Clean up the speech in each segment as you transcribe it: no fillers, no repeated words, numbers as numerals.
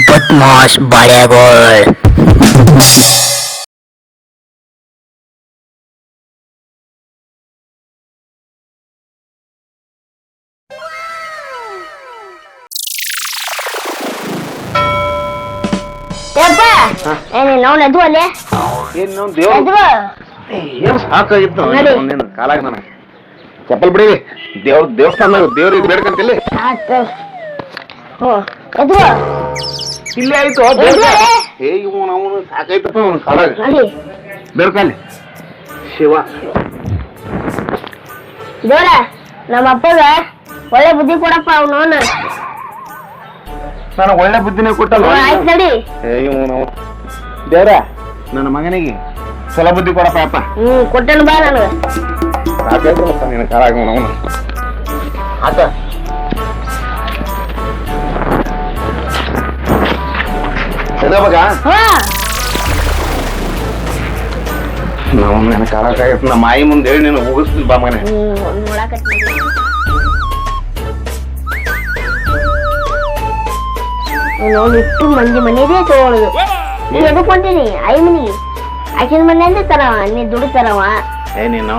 बदमाश बाळ्यागोळ. ಏನು ಏನು ಸಾಕಾಗಿತ್ತು ಕಾಲಾಗ ನನಗೆ ಚಪ್ಪಲ್ ಬಿಡಿ ದೇವಸ್ಥಾನ ದೇವ್ರಿಗೆ ಬೇಡ್ಕಂತಿಲ್ಲ ಇಲ್ಲೇ ಆಯ್ತು ನಾವು ಸಾಕಾಯ್ತಪ್ಪ ಅವ್ನು ಕಾಲಾಗ ಬೇಡ್ಕಲ್ಲಿ ಶಿವ ದೇವ್ರ ನಮ್ಮ ಅಪ್ಪಗ ಒಳ್ಳೆ ಬುದ್ಧಿ ಕೊಡಪ್ಪ ಅವ್ನು ನನಗೆ ಒಳ್ಳೆ ಬುದ್ಧಿನೇ ಕೊಟ್ಟಲ್ಲ ಆಯ್ತು ನಡಿ. ನಾವು ದೇವ್ರ ನನ್ನ ಮಗನಿಗೆ ಸಲ ಬುದ್ಧಿ ಕೊಡಪ್ಪ ಅಪ್ಪ ಕೊಟ್ಟನು ಬಾ ನನಗೆ ಸಾಕಾಯ್ತಲ್ಲಪ್ಪ ನಿನ್ನ ಕಾಲಾಗ ಅವನು ಆತ ಮಗ ನಾವು ನನ್ನ ಕಾಲಕ್ಕಾಗತ್ತೆ ನಮ್ಮ ಮಾಯಿ ಮುಂದೆ ಹೇಳಿ ನೀನು ಹೋಗಿಸ್ತೀನಿ ಬಾ ಮನೆ ಇಟ್ಟು ಮಂದಿ ಮನೆಯದೇ ತಗೊಳ್ಳೋದು ನೀ ಎದಕ್ಕೊಂತೀನಿ ಐ ಮನಿಗೆ ಆಕಿನ ಮನೆ ಅಂದ್ರೆ ತರವ ನೀ ದುಡಿತಾರವ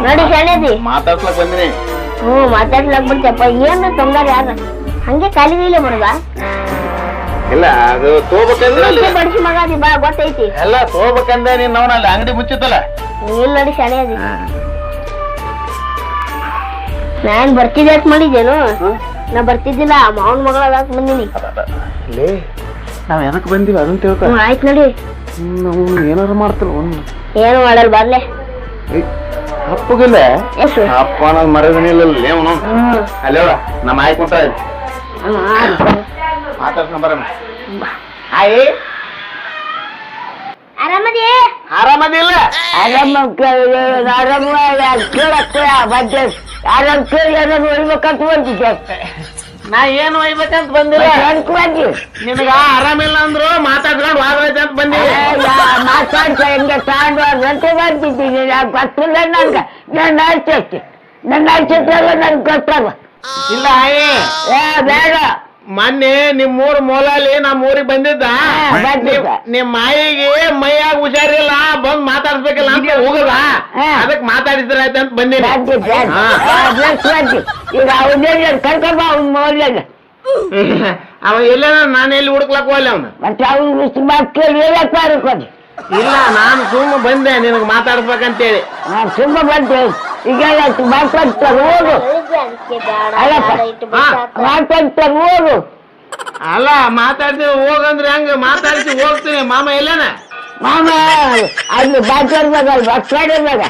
ನೋಡಿ ಶಾಣೆದಿ ಮಾತಾಡ್ಸ್ಲಕ್ ಬಂದಿನಿ ಮಾತಾಡ್ಲಾಕ್ ಬಿಡ್ತಪ್ಪ ಏನು ತೊಂದರೆ ಯಾರ ಹಂಗೆ ಖಾಲಿ ಕೈಲೇ ಬರೋದ ಇಲ್ಲ ಅದು ತಗೋಬೇಕಂದ್ರೆ ಬಡಿಸಿ ಮಗಾದಿ ಬಾ ಗೊತ್ತೈತಿ ಎಲ್ಲ ತಗೋಬೇಕಂದ್ರೆ ನೀನ್ ನಾವು ಅಲ್ಲಿ ಅಂಗಡಿ ಮುಚ್ಚಿತ್ತಲ್ಲ ಇಲ್ಲ ನೋಡಿ ಶಾಣೆ ಅದಿ ನಾನ್ ಬರ್ತಿದ್ದೆ ಅಂತ ಮಾಡಿದ್ದೇನು ನಾ ಬರ್ತಿದ್ದಿಲ್ಲ ಮಾವನ ಮಗಳ ಅದಾಕ್ ಬಂದಿನಿ ನಾವ್ ಎದಕ್ ಬಂದಿವಿ ಅದನ್ನ ತಿಳ್ಕೊ ಆಯ್ತು ನೋಡಿ ನಾವು ಏನಾರು ಮಾಡ್ತಲ್ಲ ಏನು ಮಾಡಲ್ ಬರ್ಲೆ ಅಪ್ಪಗಿಲ್ಲ ಎಷ್ಟು ಅಪ್ಪ ಅನ್ನೋದು ಮರದಿನಿಲ್ಲ ಅವನು ಅಲ್ಲೇ ನಮ್ಮ ಆಯ್ ಕೊಟ್ಟ ಮಾತಾಡ್ಕೊಂಡ್ ಬರೋಣ ಆಯಿ ಆರಾಮದಿ ಆರಾಮದಿಲ್ಲ ನಾ ಏನು ಒಯ್ಬೇಕಂತ ಬಂದಿಲ್ಲ ನಿನಗ ಆರಾಮಿಲ್ಲ ಅಂದ್ರು ಮಾತಾಡ್ಕೊಂಡು ಹೋಗ್ಬೇಕು ಅಂತ ಬಂದಿಲ್ಲ ಮಾತಾಡ್ತಾ ಹೆಂಗೆ ತಗೊಂಡು ಗಂಟೆ ಮಾಡ್ತಿದ್ದೀನಿ ಗೊತ್ತಿಲ್ಲ ನನ್ಗೆ ನನ್ನ ಆಯ್ತು ನನ್ನ ಆಯ್ತು ನನ್ಗೆ ಗೊತ್ತಾಗ ಇಲ್ಲ ಆಯಿ ಬೇಡ ಮೊನ್ನೆ ನಿಮ್ಮೂರ್ ಮೂಲಲ್ಲಿ ನಮ್ಮ ಊರಿಗೆ ಬಂದಿದ್ದ ನಿಮ್ ಮಾಯಿಗೆ ಮೈಯಾಗ ಹುಷಾರಿಲ್ಲ ಬಂದ್ ಮಾತಾಡ್ಸ್ಬೇಕಿಲ್ಲ ಅಂತ ಹೋಗದ ಅದಕ್ ಮಾತಾಡಿದ್ರ ಆಯ್ತು ಅಂತ ಬಂದಿನಿ ಈಗ ಅವನ ಕರ್ಕೊಂಬ ಅವ್ನ ಮೌಲ್ಯಾಗ ಅವ ಎಲ್ಲ ನಾನು ಎಲ್ಲಿ ಹುಡುಕ್ಲಕ್ ಹೋಗ್ಲಿ ಅವನು ಮತ್ತೆ ಅವ್ನು ಮಾತು ಕೇಳಿ ಹೇಳಕ್ ಪಾರಕೋದು ಇಲ್ಲ ನಾನು ಸುಮ್ಮ ಬಂದೆ ನಿನಗ್ ಮಾತಾಡ್ಬೇಕಂತೇಳಿ ನಾನು ಸುಮ್ಮ ಬಂದೆ ಈಗ ಮಾತಾಡ್ತಾರೆ ಹೋಗು ಮಾತಾಡ್ತಾರೆ ಹೋಗು ಅಲ್ಲ ಮಾತಾಡ್ತೀವಿ ಹೋಗಂದ್ರೆ ಹೆಂಗ ಮಾತಾಡ್ತಿ ಹೋಗ್ತೀನಿ ಮಾಮ ಎಲ್ಲನ ಮಾಮ ಅಲ್ಲಿ ಮಾತಾಡ್ಬೇಕಲ್ಲ ಮಾತಾಡಿದಾಗ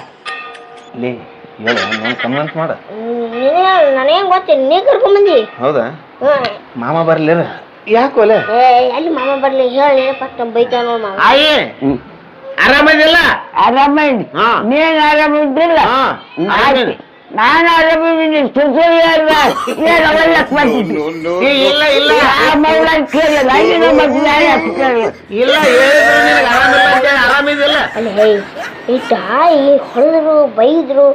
ಕನ್ವಿನ್ಸ್ ಮಾಡ ನನಗೇನ್ ಗೊತ್ತಿಲ್ಲ ನೀ ಕರ್ಕೊಂಡ್ ಬಂದಿ ಹೌದಾ ಮಾಮ ಬರ್ಲಿರ ಯಾಕೋಲೆ ಅಲ್ಲಿ ಮಾಮ ಬರ್ಲಿ ಹೇಳಿ ಫಸ್ಟ್ ಬೈತಾನ ಮಾಮ ಆಯಿ ಆರಾಮದಿಲ್ಲ ಆರಾಮ ನೀನ್ ಆರಾಮಿದ್ದಿಲ್ಲ ನಾನು ಆರಾಮಿದ್ದೀನಿ ಸುಸೂಲಕ್ ಬಂದಿದ್ದಿ ಇಲ್ಲ ಇಲ್ಲ ಕೇಳಿಲ್ಲ ಇಲ್ಲ ಆರಾಮಿದಿಲ್ಲ ಈ ತಾಯಿ ಹೊಳೆದ್ರು ಬೈದ್ರು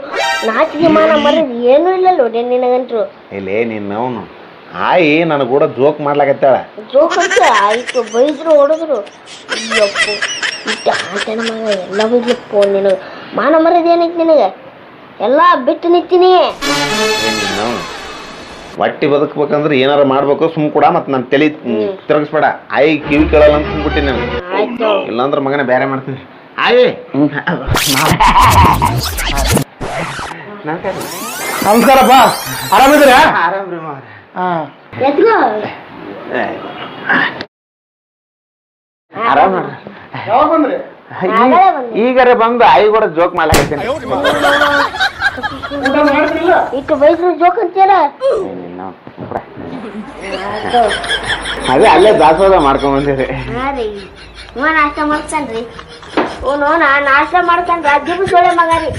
ನಾಚಿಗೆ ಮಾನ ಮರದ್ ಏನೂ ಇಲ್ಲಲ್ಲೋ ನಿನಗಂಟ್ರು ಇಲ್ಲೇ ನಿನ್ನವನು ಆಯಿ ನನ್ನ ಕೂಡ ಜೋಕ್ ಮಾಡ್ಲಾಕತ್ತಾಳ ಜೋಕ್ ಅಂತ ಆಯ್ತು ಬೈದ್ರು ಹೊಡೆದ್ರು ಅಯ್ಯಪ್ಪು ಇಟ್ಟ ಆತನ ಮಗ ಎಲ್ಲ ಬೈದ್ಲಪ್ಪ ನಿನಗೆ ಮಾನ ಮರದ್ ಏನೈತಿ ನಿನಗೆ ಎಲ್ಲ ಬಿಟ್ಟು ನಿಂತೀನಿ ಹೊಟ್ಟಿ ಬದುಕ್ಬೇಕಂದ್ರೆ ಏನಾರ ಮಾಡ್ಬೇಕು ಸುಮ್ ಕೂಡ ಮತ್ ನನ್ ತಲೆ ತಿರುಗಿಸ್ಬೇಡ ಆಯಿ ಕಿವಿ ಕೇಳಲ್ಲ ಅಂತ ಸುಮ್ಬಿಟ್ಟಿನಿ ನಾನು ಇಲ್ಲಾಂದ್ರೆ ಮಗನ ಬೇರೆ ಮಾಡ್ತೀನಿ ಆಯಿ ನಮಸ್ಕಾರಪ್ಪ ಆರಾಮಿದ್ದೀರ ಆರಾಮ್ರಿ ಆರಾಮ ಯಾವಾಗ ಬಂದ್ರಿ ಈಗಾರ ಬಂದು ಆಯಿ ಕೂಡ ಜೋಕ್ ಮಾಡ್ಲಾಕತ್ತೀನಿ ಇಟ್ಟು ಬೈದ್ರು ಜೋಕ್ ಅಂತೀರ ಅದೇ ಅಲ್ಲೇ ದಾಸೋಹ ಮಾಡ್ಕೊಂಡ್ ಬಂದಿರಿ ನಾಷ್ಟ ಮಾಡ್ತಾನ್ರಿ ಅವನು ನಾಷ್ಟ ಮಾಡ್ತಾನ್ರಿ ಅಜ್ಜಿಬು ಸೊಳ್ಳೆ ಮಗ ರೀ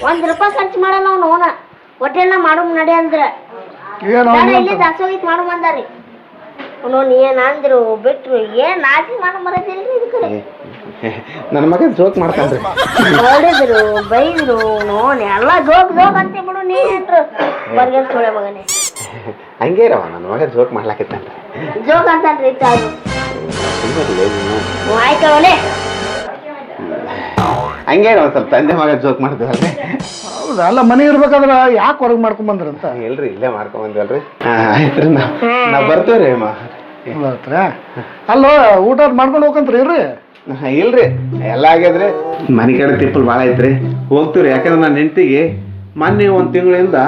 ₹1 ಖರ್ಚು ಮಾಡಲ್ಲ ಅವನು ಅವನ ಹೋಟೆಲ್ನ ಮಾಡು ನಡಿ ಅಂದ್ರ ಇಲ್ಲೇ ದಾಸೋಹಿತ್ ಮಾಡು ಬಂದಾರಿ ಅವನು ಏನಂದ್ರು ಬಿಟ್ರು ಏನ್ ನಾಚಿ ಮಾಡ ಮರದಿಲ್ರಿ ಇದಕ್ಕೆ ನನ್ನ ಮಗ ಜೋಕ್ ಮಾಡ್ತಾನ್ರಿ ಹೊಡೆದ್ರು ಬೈದ್ರು ನೋನ್ ಎಲ್ಲ ಜೋಕ್ ಜೋಕ್ ಅಂತ ಬಿಡು ನೀನೇನ್ರು ಬರ್ಗಲ್ ಸೊಳ್ಳೆ ಮಗನೇ ಹಂಗೆ ಇರವ ನನ್ನ ಮಗ ಜೋಕ್ ಮಾಡ್ಲಾಕತ್ತಾನ ಜೋಕ್ ಅಂತಾನ್ರಿ ತಾವು ಆಯ್ತವಲೆ ಹಂಗೆ ಒಂದ್ ಸ್ವಲ್ಪ ತಂದೆ ಮಗ ಜೋಕ್ ಮಾಡ್ತೀವಲ್ರಿ ಹೌದಾ ಅಲ್ಲ ಮನೆ ಇರ್ಬೇಕಾದ್ರೆ ಯಾಕೆ ಹೊರಗೆ ಮಾಡ್ಕೊಂಡ್ ಬಂದ್ರಂತ ಇಲ್ರಿ ಇಲ್ಲೇ ಮಾಡ್ಕೊಂಡ್ ಬಂದ್ವಲ್ರಿ ಆಯ್ತ್ರಿ ನಾವ್ ಬರ್ತೇವ್ರಿ ಅಲ್ಲೋ ಊಟ ಮಾಡ್ಕೊಂಡು ಹೋಗಂತ್ರಿ ಇರ್ರಿ ಇಲ್ರಿ ಎಲ್ಲ ಆಗ್ಯದ್ರಿ ಮನೆ ಕಡೆ ತಿಪ್ಪಲ್ ಭಾಳ ಐತ್ರಿ ಹೋಗ್ತೀವ್ರಿ ಯಾಕಂದ್ರೆ ನನ್ನ ಹೆಂಡತಿಗೆ ಮೊನ್ನೆ ಒಂದ್ ತಿಂಗಳಿಂದ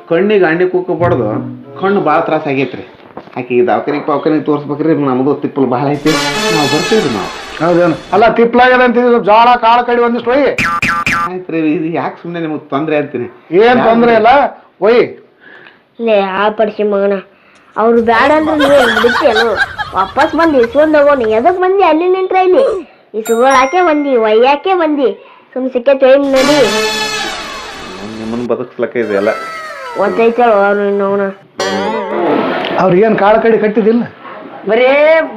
ಕಣ್ಣಿಗೆ ಅಣ್ಣಿ ಕುಕ್ಕ ಪಡ್ದು ಕಣ್ಣು ಭಾಳ ತ್ರಾಸ ಆಗೈತ್ರಿ ಆಕೆ ದವಾಖಾನಿಗೆ ತೋರ್ಸ್ಬೇಕ್ರಿ ನಮ್ದು ತಿಪ್ಪಲ್ ಭಾಳ ಐತಿ ನಾವು ಬರ್ತೀವ್ರಿ ನಾವು ಹೌದೇನು ಅಲ್ಲ ತಿಪ್ಲಾಗ್ಯದ ಅಂತಿದ್ರು ಜೋಳ ಕಾಳು ಕಡಿ ಒಂದಿಷ್ಟು ಒಯ್ಯಿ ಆಯ್ತ್ರಿ ಇದು ಯಾಕೆ ಸುಮ್ಮನೆ ನಿಮಗೆ ತೊಂದರೆ ಅಂತೀನಿ ಏನ್ ತೊಂದ್ರೆ ಇಲ್ಲ ಒಯ್ಯಿ ಲೇ ಆ ಪಡಿಸಿ ಮಗನ ಅವ್ರು ಬ್ಯಾಡ ಅಂದ್ರೆ ನೀವು ಬಿಡ್ತೇನು ವಾಪಸ್ ಬಂದು ಇಸ್ಕೊಂಡ್ ಹೋಗೋಣ ಎದಕ್ ಬಂದಿ ಅಲ್ಲಿ ನಿಂತ್ರ ಇಲ್ಲಿ ಇಸ್ಕೊಳಾಕೆ ಬಂದಿ ಒಯ್ಯಾಕೆ ಬಂದಿ ಸುಮ್ ಸಿಕ್ಕೈತೆ ನಡಿ ನಿಮ್ಮನ್ನ ಬದುಕ್ಸ್ಲಕ್ಕ ಇದೆಲ್ಲ ಒತ್ತೈತೇಳು ಅವ್ರು ಇನ್ನವನ ಅವ್ರಿಗೇನ್ ಕಾಳು ಕಡಿ ಕಟ್ಟಿದಿಲ್ಲ ಬರೇ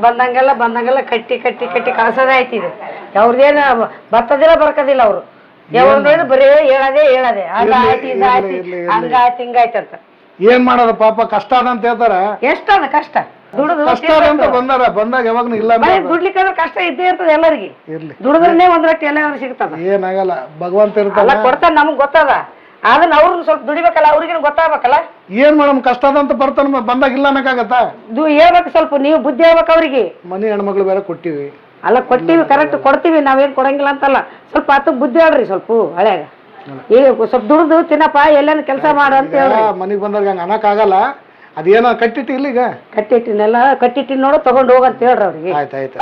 ಬಂದಂಗೆಲ್ಲ ಕಟ್ಟಿ ಕಳ್ಸೋದೇ ಆಯ್ತು ಇದು ಅವ್ರದ್ದೇನು ಬರ್ತದಿಲ್ಲ ಬರ್ಕೋದಿಲ್ಲ ಅವರು ಯಾವಾಗ ನೋಡಿದ್ರೆ ಬರೀ ಹೇಳದೆ ಅದ ಆಯ್ತು ಇದಾಯ್ತು ಹಂಗಾಯ್ತು ಹಿಂಗಾಯ್ತು ಅಂತ ಏನ್ ಮಾಡೋದು ಪಾಪ ಕಷ್ಟ ಅದ ಅಂತ ಹೇಳ್ತಾರ ಎಷ್ಟದ ಕಷ್ಟ ದುಡಿದು ಕಷ್ಟ ಅದ ಅಂತ ಬಂದಾಗ ಯಾವಾಗ್ನು ಇಲ್ಲ ದುಡ್ಲಿಕ್ಕಂದ್ರೆ ಕಷ್ಟ ಇದ್ದೇ ಇರ್ತದೆ ಎಲ್ಲರಿಗೆ ಇರ್ಲಿ ದುಡಿದ್ರೆ ಒಂದ್ ರೊಟ್ಟಿ ಎಲ್ಲ ಸಿಗ್ತದ ಏನಾಗಲ್ಲ ಭಗವಂತ ಎಲ್ಲ ಇರ್ತಾನ ಕೊಡ್ತಾನ ನಮಗ್ ಗೊತ್ತದ ಅದನ್ನ ಅವ್ರನ್ನ ಸ್ವಲ್ಪ ದುಡಿಬೇಕಲ್ಲ ಅವ್ರಿಗೇನು ಗೊತ್ತಾಗ್ಬೇಕಲ್ಲ ಏನ್ ಮೇಡಮ್ ಕಷ್ಟ ಅದ ಅಂತ ಬರ್ತಾನ ಬಂದಾಗ ಇಲ್ಲ ಅನ್ನಕ್ಕಾಗತ್ತ ಹೇಳ್ಬೇಕು ಸ್ವಲ್ಪ ನೀವು ಬುದ್ಧಿ ಹೇಳ್ಬೇಕು ಅವ್ರಿಗೆ ಮನೆ ಹೆಣ್ಮಕ್ಳು ಬೇರೆ ಕೊಟ್ಟಿವಿ ಅಲ್ಲ ಕೊಟ್ಟಿವಿ ಕರೆಕ್ಟ್ ಕೊಡ್ತೀವಿ ನಾವೇನ್ ಕೊಡಂಗಿಲ್ಲ ಅಂತಲ್ಲ ಸ್ವಲ್ಪ ಹತ್ತು ಬುದ್ಧಿ ಹೇಳ್ರಿ ಸ್ವಲ್ಪ ಹಳೆಯಾಗ ಈಗ ಸ್ವಲ್ಪ ದುಡ್ದು ತಿನ್ನಪ್ಪ ಎಲ್ಲೇನು ಕೆಲಸ ಮಾಡು ಅಂತ ಹೇಳ್ರಿ ಮನಿಗ್ ಬಂದಾಗ ಹಂಗ ಅನ್ನಕ್ಕಾಗಲ್ಲ ಅದೇನೋ ಕಟ್ಟಿಟ್ಟು ಇಲ್ಲ ಈಗ ಕಟ್ಟಿಟ್ಟಿನ ನೋಡು ತಗೊಂಡು ಹೋಗಂತ ಹೇಳ್ರಿ ಅವ್ರಿಗೆ ಆಯ್ತಾಯ್ತು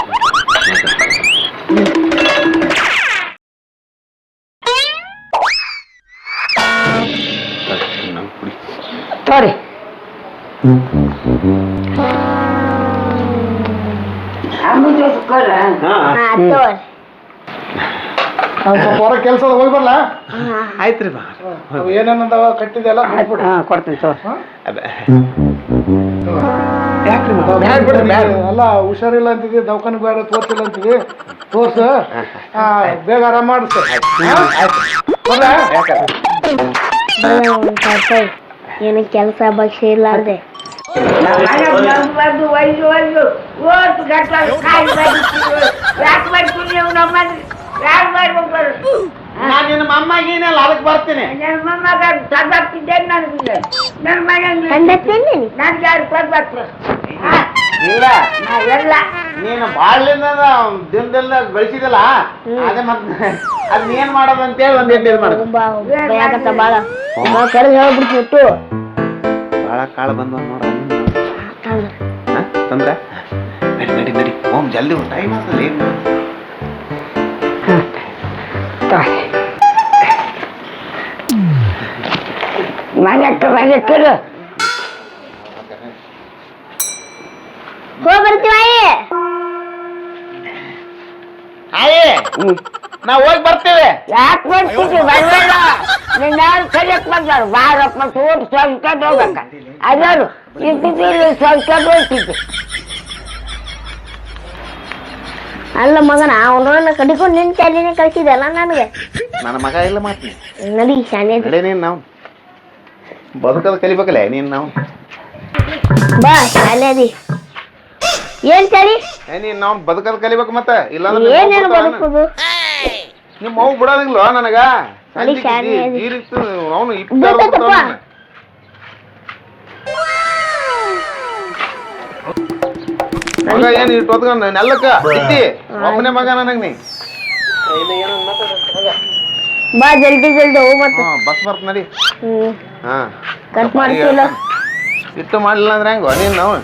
ತೋರಿ ಸ್ವಲ್ಪ ಹೊರ ಕೆಲಸ ಹೋಗಿ ಬರ್ಲಾ ಆಯ್ತ್ರಿ ಬಾ ಏನೇನಂದವ ಕಟ್ಟಿದೆಲ್ಲ ಬಿಟ್ಬಿಡು. ಕೊಡ್ತೀನಿ ತೋರಿ ಅಲ್ಲ ಹುಷಾರಿಲ್ಲ ಅಂತಿದ್ವಿ ದವಾಖಾನೆ ಬೇರೆ ತೋರ್ಸಿಲ್ಲ ಅಂತಿದ್ವಿ ತೋರ್ಸ ಬೇಗ ಆರಾಮ ಮಾಡಿಸ ಏನು ಕೆಲಸ ಭಕ್ಷ್ಯ ಇರ್ಲಾರ್ದೆ ನಿನ್ನ ಮೊಮ್ಮಗೇನಲ್ಲ ಅದಕ್ಕೆ ಬರ್ತೀನಿ ಇಲ್ಲ ನೀನು ಬಾಳ್ಲಿಂದ ದಿನದಿಂದ ಗಳಿಸಿದಲ್ಲ ಅದೇ ಮತ್ತೆ ಅದನ್ನ ಏನ್ ಮಾಡೋದು ಅಂತೇಳಿ ಒಂದೇನು ಇದು ಮಾಡೋದು ಬಾಳ ಕರೆದು ಹೇಳ್ಬಿಡ್ತು ಭಾಳ ಕಾಳು ಬಂದ ನೋಡ ತಂದ್ರ ನಡಿ ಓಂ ಜಲ್ದಿ ಟೈಮ್ ಆಗ್ತದೆ ಹೋಗಿ ಬರ್ತೀವಿ ಆಯೇ ನಾವ್ ಹೋಗಿ ಬರ್ತೇವೆ ಯಾಕೆ ಬರ್ತಿದ್ವಿ ಬರಬೇಡ ನಿನ್ನ ಯಾರು ಕರಿಯಕ್ ಬಂದಾರು ಬಾರಪ್ಪ ತೋರ್ ಸ್ವಲ್ಪ ಹೋಗ್ಬೇಕ ಅದಾರು ಇದ್ದಿದ್ದು ಸ್ವಲ್ಪ ಹೋಗ್ತಿದ್ದೆ ಅಲ್ಲ ಮಗನ ಅವನನ್ನ ಕಡಿಕೊಂಡು ನಿಂತ ಅಲ್ಲಿನೇ ಕಳ್ಸಿದಲ್ಲ ನನಗೆ ನನ್ನ ಮಗ ಇಲ್ಲ ಮಾಡ್ತೀನಿ ನಡಿ ಶಾನೆ ನಡೆ ನೀನ್ ನಾವು ಬದುಕದ ಕಲಿಬೇಕಲ್ಲ ನೀನ್ ನಾವು ಬಾ ಶಾಲೆ ಅದಿ ಏನ್ ತಡಿ ನೀನ್ ನಾವು ಬದುಕದ ಕಲಿಬೇಕು ಮತ್ತೆ ಏನೇನು ಬದುಕುದು ನಿಮ್ಮ ಮಗು ಬಿಡೋದಿಲ್ಲ ನನಗ ನಡಿ ಶಾನೆ ಅದಿ ಅವನು ಗೊತ್ತಪ್ಪ. ಮಗ ಏನ್ ಇಟ್ಟು ಹೊತ್ಕೊಂಡ್ ನೆಲ್ಲಕ್ಕ ಇದ್ದಿ ಒಬ್ಬನೇ ಮಗ ನನಗ್ ನೀ ಬಾ ಜಲ್ದಿ ಹೋಗ್ ಮತ್ತೆ ಬಸ್ ಬರ್ತ ನಡಿ ಹ್ಮ್ ಹಾ ಕಟ್ ಮಾಡ್ತಿಲ್ಲ ಇಟ್ಟು ಮಾಡ್ಲಿಲ್ಲ ಅಂದ್ರೆ ಹೆಂಗ ನೀನ್ ನಾವು